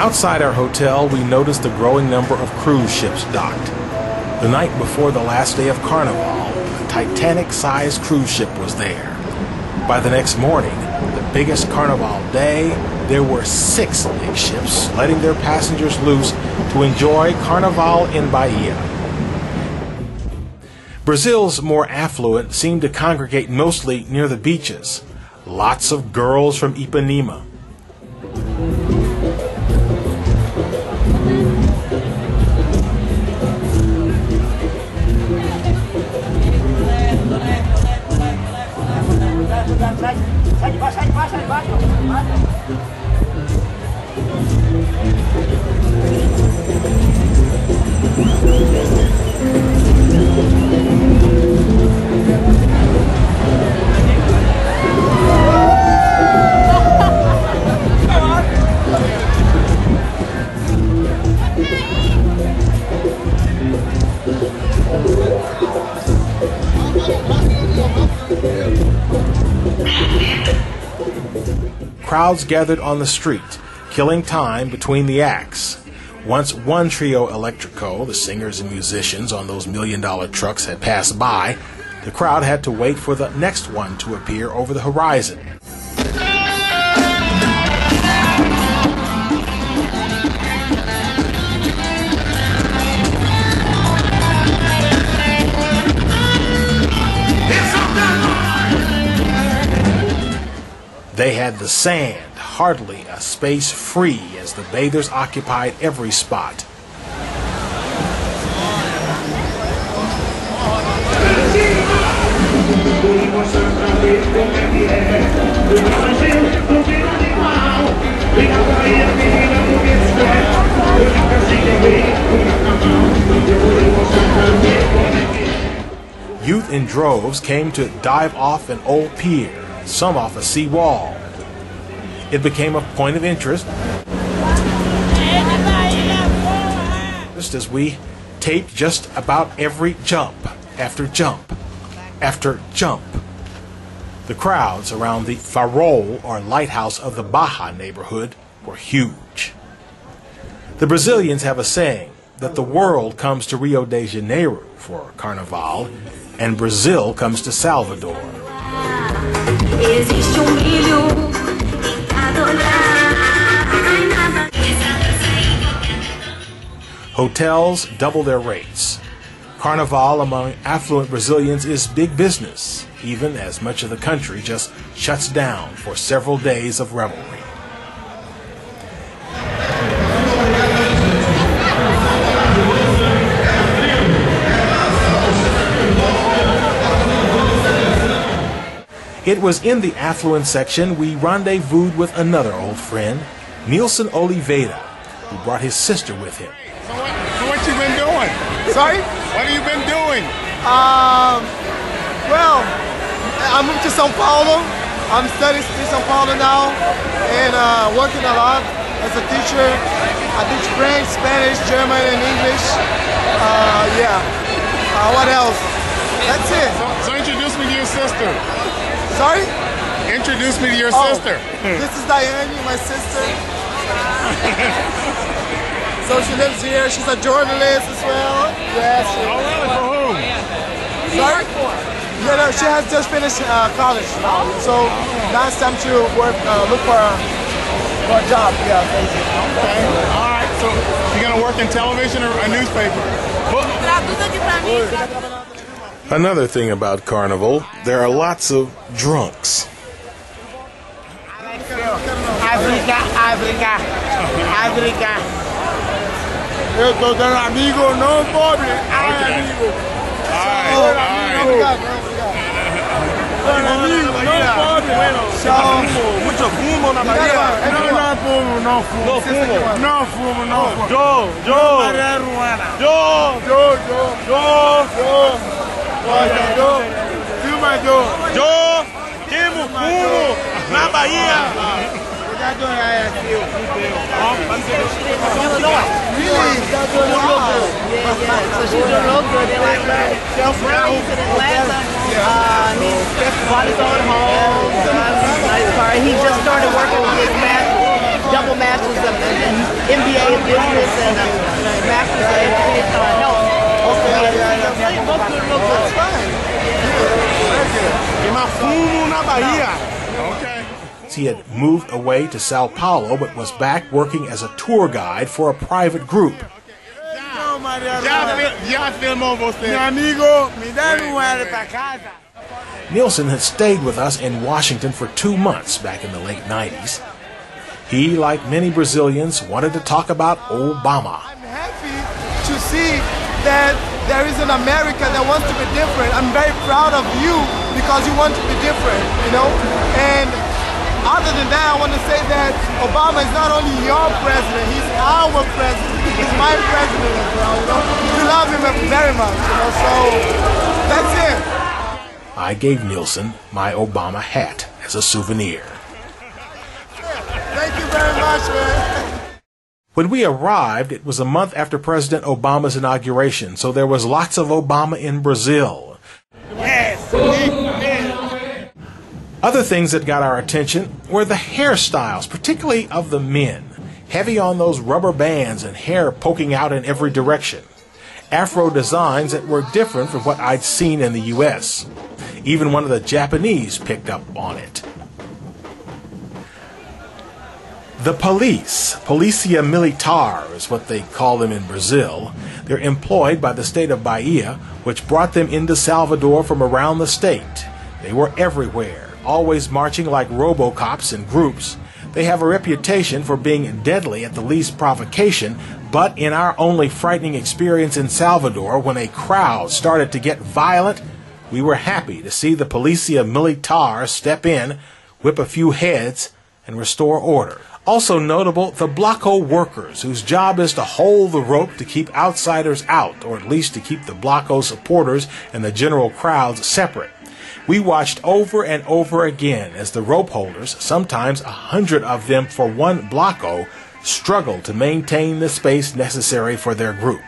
Outside our hotel, we noticed a growing number of cruise ships docked. The night before the last day of Carnival, a Titanic-sized cruise ship was there. By the next morning, the biggest Carnival day, there were 6 big ships letting their passengers loose to enjoy Carnaval in Bahia. Brazil's more affluent seemed to congregate mostly near the beaches. Lots of girls from Ipanema. Crowds gathered on the street, killing time between the acts. Once one trio electrico, the singers and musicians on those million-dollar trucks, had passed by, the crowd had to wait for the next one to appear over the horizon. They had the sand, hardly a space free, as the bathers occupied every spot. Youth in droves came to dive off an old pier, some off a sea wall. It became a point of interest as we taped just about every jump after jump after jump. The crowds around the farol, or lighthouse, of the Bahia neighborhood were huge. The Brazilians have a saying that the world comes to Rio de Janeiro for Carnaval and Brazil comes to Salvador. Hotels double their rates. Carnival among affluent Brazilians is big business, even as much of the country just shuts down for several days of revelry. It was in the affluent section we rendezvoused with another old friend, Nilson Oliveira, who brought his sister with him. So what you been doing? Sorry? What have you been doing? Well, I moved to São Paulo. I'm studying in São Paulo now and working a lot as a teacher. I teach French, Spanish, German, and English. What else? That's it. So introduce me to your sister. Sorry? Introduce me to your sister. This is Diane, my sister. So she lives here. She's a journalist as well. Yes. Oh, really? For whom? Sorry? Yeah, no, she has just finished college now. So now it's time to work, look for a job. Yeah, thank you. Okay. All right. So you're going to work in television or a newspaper? Another thing about Carnival, there are lots of drunks. Eu tô dando amigo, não pobre. Amigo. Obrigado. Amigo, não pobre. Tchau. Muito fumo na Bahia. Não fumo. Não fumo. Joe. Timo fumo na Bahia. Really? So she's doing real good. They like her. He's in Atlanta. He's bought his own home. Nice car. He just started working with his double masters of MBA in business and a master's in education health. Okay, that's fine. Que mais fumo na Bahia. Okay. He had moved away to Sao Paulo, but was back working as a tour guide for a private group. Já filmou você. Meu amigo, me dá moeda pra casa. Nielsen had stayed with us in Washington for 2 months back in the late 90s. He, like many Brazilians, wanted to talk about Obama. I'm happy to see that there is an America that wants to be different. I'm very proud of you because you want to be different, you know? And other than that, I want to say that Obama is not only your president, he's our president. He's my president as well, you know? We love him very much, you know? So, that's it. I gave Nielsen my Obama hat as a souvenir. Thank you very much, man. When we arrived, it was a month after President Obama's inauguration, so there was lots of Obama in Brazil. Yes. Other things that got our attention were the hairstyles, particularly of the men. Heavy on those rubber bands and hair poking out in every direction. Afro designs that were different from what I'd seen in the U.S. Even one of the Japanese picked up on it. The police, Polícia Militar is what they call them in Brazil. They're employed by the state of Bahia, which brought them into Salvador from around the state. They were everywhere, always marching like robocops in groups. They have a reputation for being deadly at the least provocation, but in our only frightening experience in Salvador, when a crowd started to get violent, we were happy to see the Polícia Militar step in, whip a few heads, and restore order. Also notable, the Bloco workers, whose job is to hold the rope to keep outsiders out, or at least to keep the Bloco supporters and the general crowds separate. We watched over and over again as the rope holders, sometimes 100 of them for one Bloco, struggled to maintain the space necessary for their group.